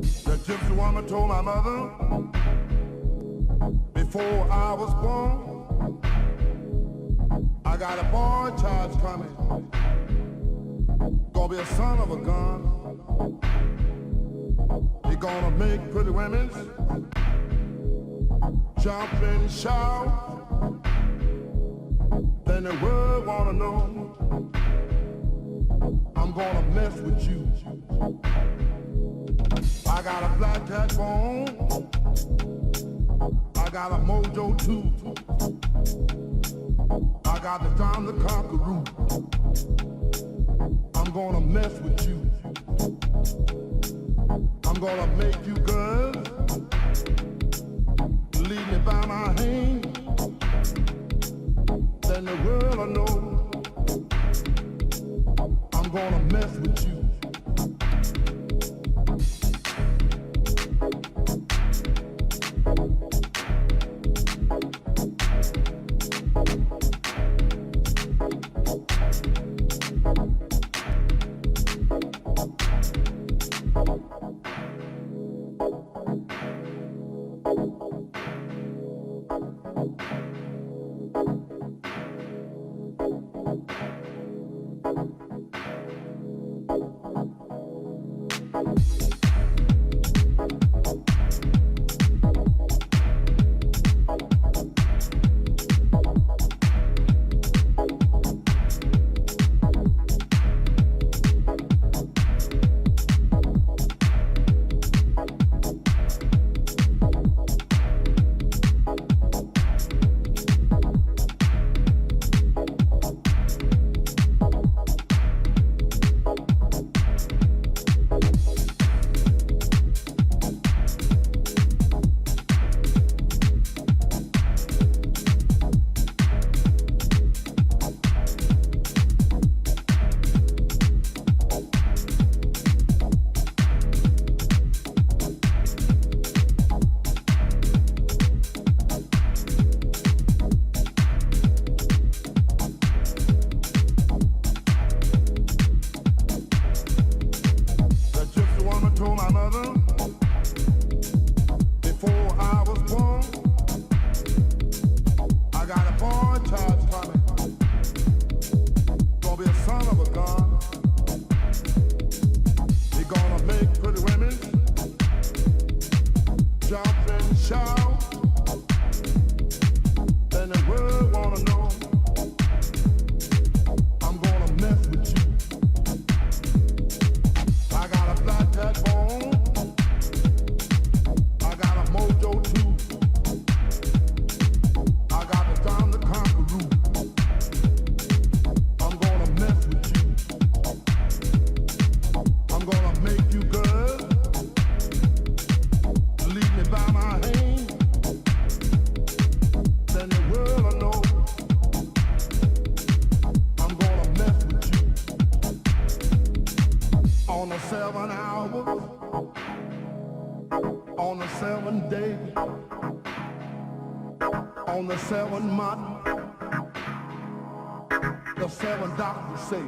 The gypsy woman told my mother before I was born, I got a boy child coming, gonna be a son of a gun. He gonna make pretty women jump and shout. Then the world wanna know I'm gonna mess with you. I got a black cat bone, I got a mojo too, I got the time to conquer root. I'm gonna mess with you. I'm gonna make you girls lead me by my hand. Then the world will know I'm gonna mess with you. On the 7th day, on the 7th month, the 7 doctors say